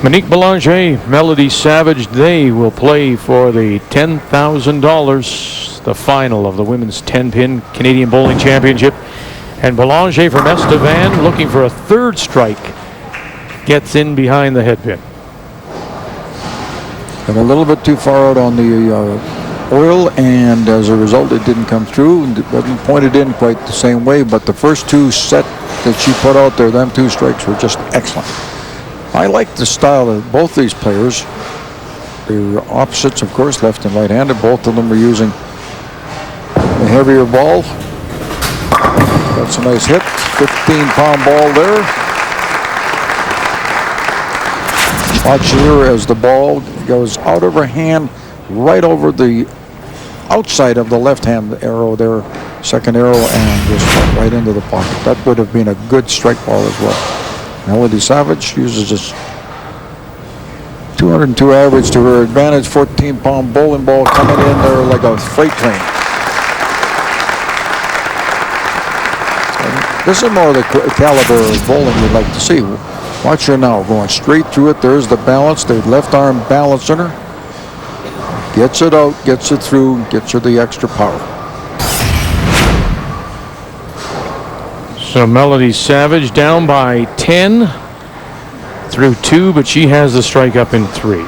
Monique Belanger, Melody Savage, they will play for the $10,000, the final of the women's 10-pin Canadian Bowling Championship. And Belanger from Estevan, looking for a third strike, gets in behind the headpin. And a little bit too far out on the oil, and as a result it didn't come through, and it wasn't pointed in quite the same way, but the first two set that she put out there, them two strikes were just excellent. I like the style of both these players. They're opposites, of course, left and right-handed. Both of them are using a heavier ball. That's a nice hit. 15-pound ball there. Watch here as the ball goes out of her hand, right over the outside of the left-hand arrow there, second arrow, and just right into the pocket. That would have been a good strike ball as well. Melody Savage uses this 202 average to her advantage. 14-pound bowling ball coming in there like a freight train. This is more the caliber of bowling you'd like to see. Watch her now, going straight through it. There's the balance, the left arm balancing her. Gets it out, gets it through, gets her the extra power. So Melody Savage down by 10 through 2, but she has the strike up in 3.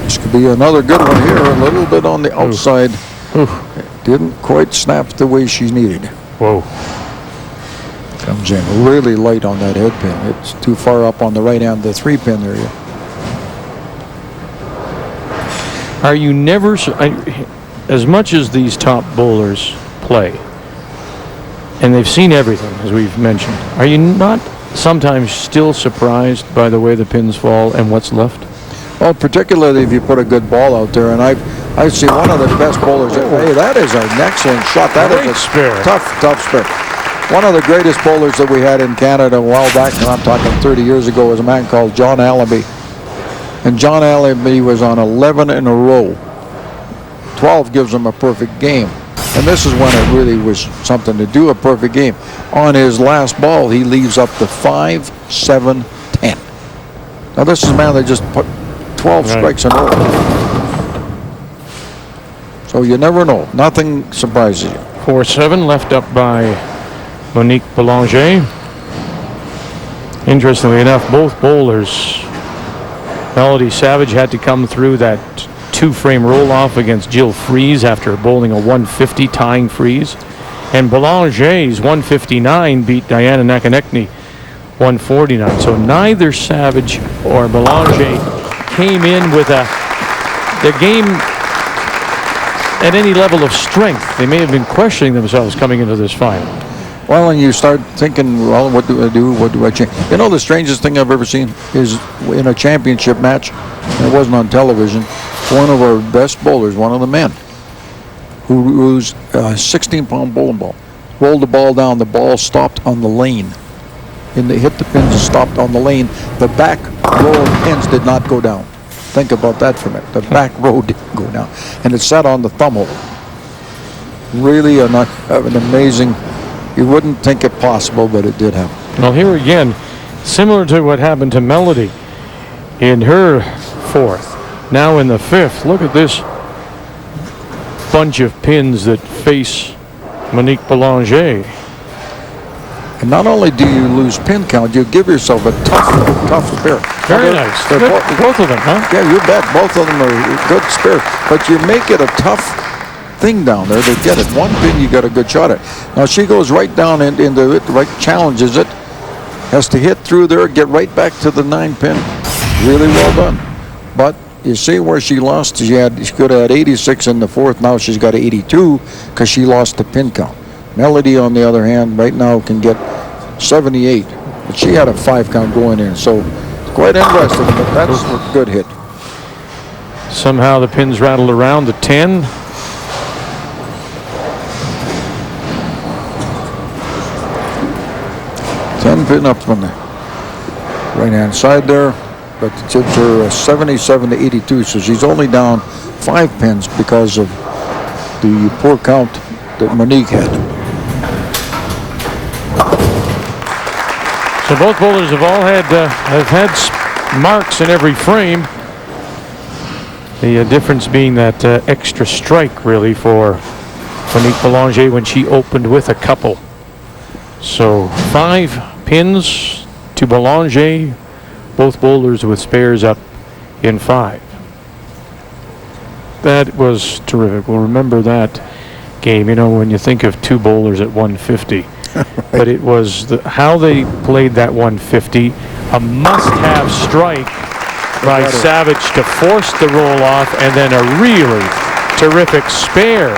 This could be another good one here. A little bit on the outside. Oof. Didn't quite snap the way she needed. Whoa. Comes in really light on that head pin. It's too far up on the right hand, the 3-pin area. Are you never, as much as these top bowlers play, and they've seen everything, as we've mentioned, are you not sometimes still surprised by the way the pins fall and what's left? Well, particularly if you put a good ball out there, and I've seen one of the best bowlers. Hey, that is an excellent shot. That is a tough spare. One of the greatest bowlers that we had in Canada a while back, and I'm talking 30 years ago, was a man called John Allaby. And John Allaby was on 11 in a row. 12 gives him a perfect game. And this is when it really was something to do, a perfect game. On his last ball, he leaves up the 5, 7, 10. Now this is a man that just put 12 strikes in a row. So you never know. Nothing surprises you. 4-7 left up by Monique Belanger. Interestingly enough, both bowlers, Melody Savage had to come through that 2-frame roll-off against Jill Freeze after bowling a 150, tying Freeze. And Belanger's 159 beat Diana Nakanekni 149. So neither Savage or Belanger came in with the game at any level of strength. They may have been questioning themselves coming into this final. Well, and you start thinking, well, what do I do? What do I change? You know, the strangest thing I've ever seen is in a championship match, and it wasn't on television, one of our best bowlers, one of the men, who used a 16-pound bowling ball, rolled the ball down, the ball stopped on the lane. And they hit the pins and stopped on the lane. The back row of pins did not go down. Think about that for a minute. The back row didn't go down. And it sat on the thumb hole. Really an amazing, you wouldn't think it possible, but it did happen. Well, here again, similar to what happened to Melody in her 4th. Now in the 5th, look at this bunch of pins that face Monique Belanger. And not only do you lose pin count, you give yourself a tough spare. Very nice. Both of them, huh? Yeah, you bet. Both of them are good spares. But you make it a tough thing down there to get it. One pin you got a good shot at. Now she goes right down into it, right, challenges it, has to hit through there, get right back to the 9-pin. Really well done. But you see where she lost. She could have had 86 in the 4th. Now she's got 82 because she lost the pin count. Melody, on the other hand, right now can get 78, but she had a 5 count going in, so it's quite interesting, but that's a good hit. Somehow the pins rattled around the 10. Pin up on the right-hand side there, but the tips are 77 to 82, so she's only down 5 pins because of the poor count that Monique had. So both bowlers have had marks in every frame. The difference being that extra strike really for Monique Belanger when she opened with a couple. So 5 pins to Belanger, both bowlers with spares up in 5. That was terrific. We'll remember that game, you know, when you think of 2 bowlers at 150. Right. But it was how they played that 150, a must-have strike by Savage to force the roll off, and then a really terrific spare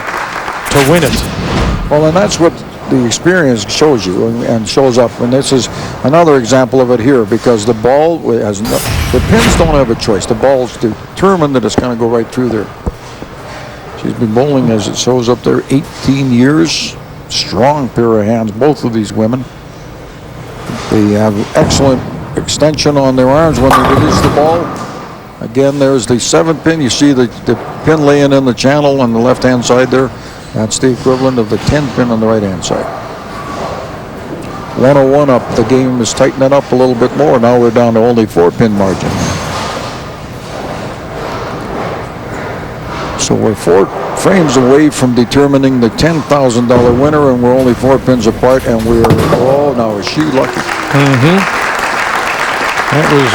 to win it. Well, and that's what the experience shows you and shows up. And this is another example of it here, because the ball has the pins don't have a choice. The ball's determined that it's going to go right through there. She's been bowling, as it shows up there, 18 years. Strong pair of hands, both of these women. They have excellent extension on their arms when they release the ball. Again, there's the 7 pin. You see the pin laying in the channel on the left-hand side there. That's the equivalent of the 10 pin on the right-hand side. 101 up. The game is tightening up a little bit more. Now we're down to only 4 pin margin. So we're 4 frames away from determining the $10,000 winner, and we're only 4 pins apart, and we're, oh, now is she lucky. That was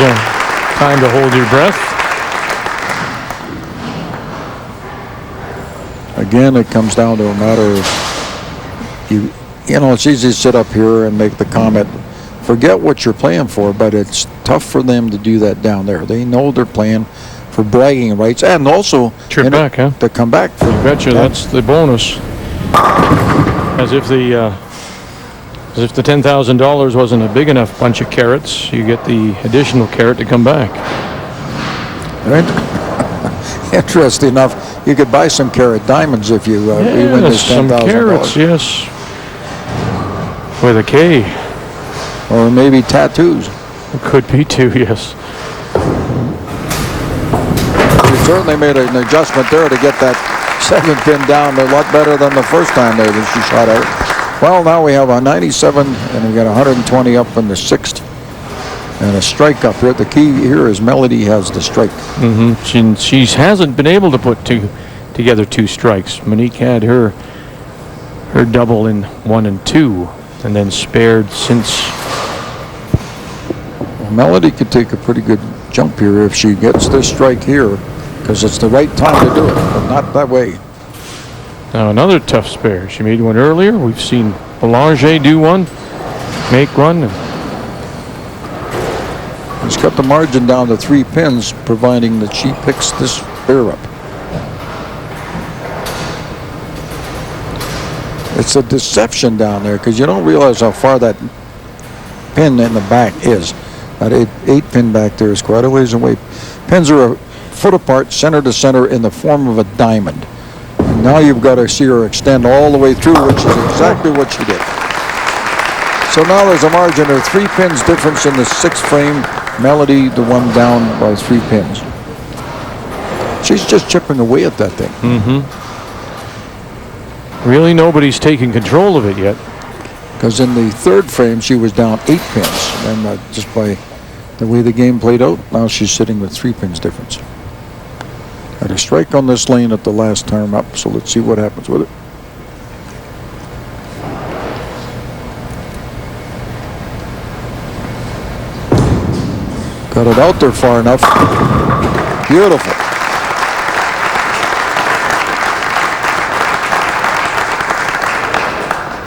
time to hold your breath. Again, it comes down to a matter of, you know, it's easy to sit up here and make the comment, forget what you're playing for, but it's tough for them to do that down there. They know they're playing for bragging rights, and also trip back, huh? To come back. You betcha, that's the bonus. As if the $10,000 wasn't a big enough bunch of carrots, you get the additional carrot to come back. Interesting enough, you could buy some carrot diamonds if you win this $10,000. Some carrots, yes, with a K, or maybe tattoos. It could be too, yes. You certainly made an adjustment there to get that 7 pin down a lot better than the first time there that she shot out. Well, now we have a 97, and we got 120 up in the 6th, and a strike up here. The key here is Melody has the strike. She hasn't been able to put together 2 strikes. Monique had her double in 1 and 2, and then spared since. Well, Melody could take a pretty good jump here if she gets this strike here, because it's the right time to do it, but not that way. Now another tough spare. She made one earlier. We've seen Belanger do one, make one. He's got the margin down to 3 pins, providing that she picks this spare up. It's a deception down there, because you don't realize how far that pin in the back is. That 8 pin back there is quite a ways away. Pins are a foot apart, center to center, in the form of a diamond. And now you've got to see her extend all the way through, which is exactly what she did. So now there's a margin of 3 pins difference in the 6th frame. Melody, the one down by 3 pins. She's just chipping away at that thing. Really, nobody's taking control of it yet. Because in the 3rd frame, she was down 8 pins. And just by the way the game played out, now she's sitting with 3 pins difference. Had a strike on this lane at the last time up, so let's see what happens with it. Got it out there far enough. Beautiful.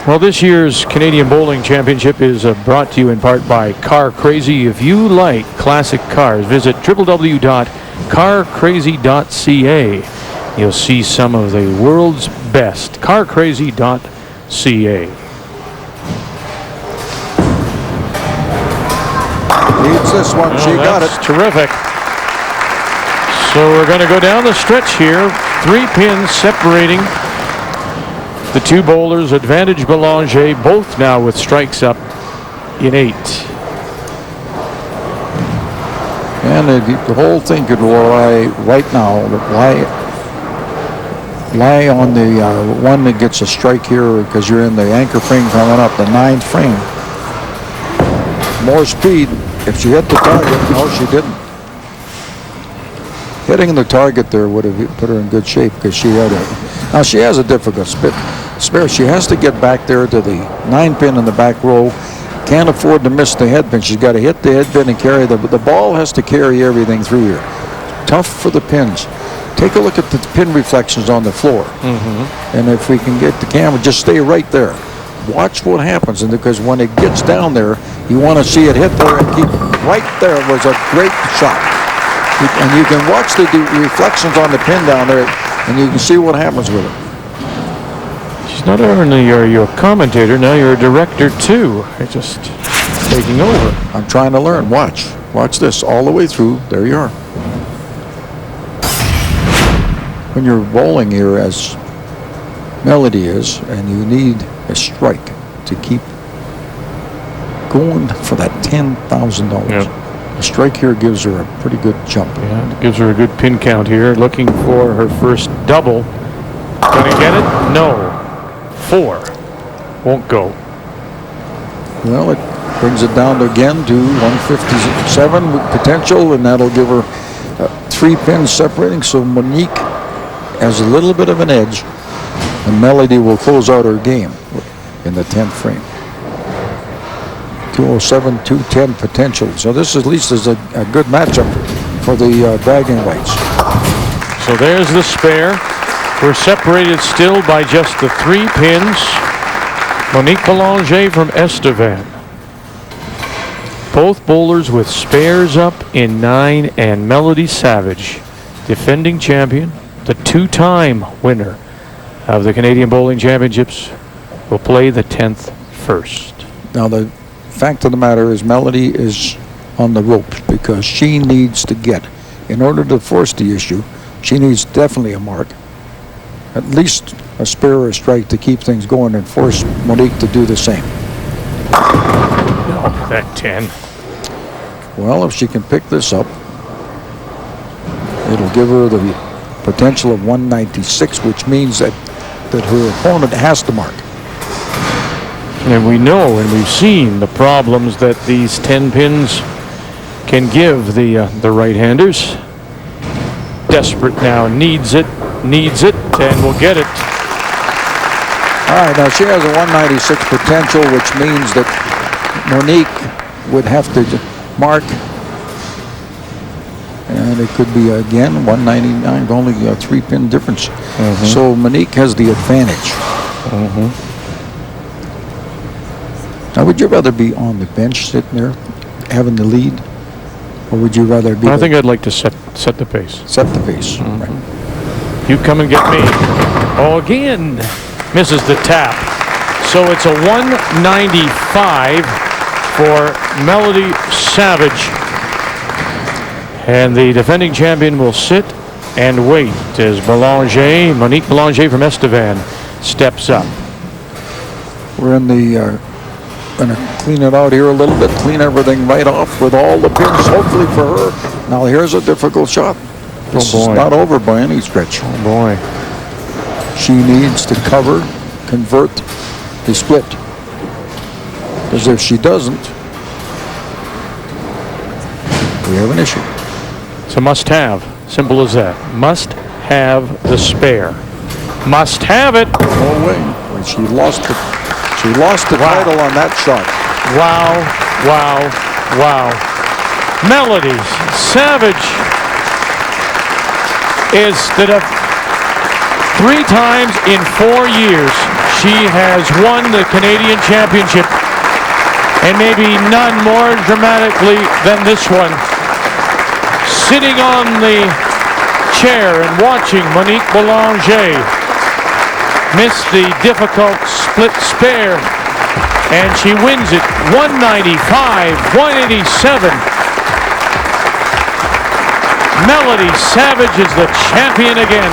Well, this year's Canadian Bowling Championship is brought to you in part by Car Crazy. If you like classic cars, visit www.carcrazy.ca. You'll see some of the world's best. Carcrazy.ca. Needs this one. She got it. Terrific. So we're going to go down the stretch here. 3 pins separating the 2 bowlers. Advantage Belanger, both now with strikes up in 8. And the whole thing could lie right now. Lie on the one that gets a strike here, because you're in the anchor frame coming up, the 9th frame. more speed. If she hit the target, no, she didn't. Hitting the target there would have put her in good shape because she had a. Now she has a difficult spare. She has to get back there to the 9-pin in the back row. Can't afford to miss the head pin. She's got to hit the head pin and carry the ball has to carry everything through here. Tough for the pins. Take a look at the pin reflections on the floor. And if we can get the camera, just stay right there. Watch what happens, and because when it gets down there, you want to see it hit there and keep right there. It was a great shot. And you can watch the reflections on the pin down there, and you can see what happens with it. She's not only your commentator, now you're a director too. You're just taking over. I'm trying to learn. Watch this all the way through. There you are. When you're bowling here, as Melody is, and you need a strike to keep going for that $10,000. Yep. A strike here gives her a pretty good jump. Yeah, it gives her a good pin count here. Looking for her first double. Gonna get it? No. 4. Won't go. Well, it brings it down again to 157 with potential, and that'll give her 3 pins separating. So Monique has a little bit of an edge, and Melody will close out her game in the 10th frame. 207, 210 potential. So this at least is a good matchup for the bragging rights. So there's the spare. We're separated still by just the 3 pins. Monique Belanger from Estevan. Both bowlers with spares up in 9, and Melody Savage, defending champion, the 2-time winner of the Canadian Bowling Championships, will play the 10th first. Now the fact of the matter is Melody is on the ropes because she needs to get, in order to force the issue, she needs definitely a mark. At least a spare or a strike to keep things going and force Monique to do the same. Oh, that 10. Well, if she can pick this up, it'll give her the potential of 196, which means that her opponent has to mark. And we know and we've seen the problems that these 10 pins can give the right-handers. Desperate now, needs it, and will get it. All right, now she has a 196 potential, which means that Monique would have to mark, and it could be again 199, only a 3-pin difference. So Monique has the advantage. Now, would you rather be on the bench sitting there having the lead, or would you rather be? I think I'd like to set the pace. Set the pace. Right. You come and get me. Oh, again misses the tap. So it's a 195 for Melody Savage. And the defending champion will sit and wait as Monique Belanger from Estevan steps up. We're in the going to clean it out here a little bit, clean everything right off with all the pins, hopefully for her. Now here's a difficult shot. This is not over by any stretch. Oh boy. She needs to cover, convert the split. Because if she doesn't, we have an issue. It's a must-have. Simple as that. Must have the spare. Must have it. No way. She lost the title on that shot. Wow, wow, wow. Melody Savage is the 3 times in 4 years she has won the Canadian Championship, and maybe none more dramatically than this one. Sitting on the chair and watching Monique Belanger miss the difficult split spare, and she wins it 195-187. Melody Savage is the champion again.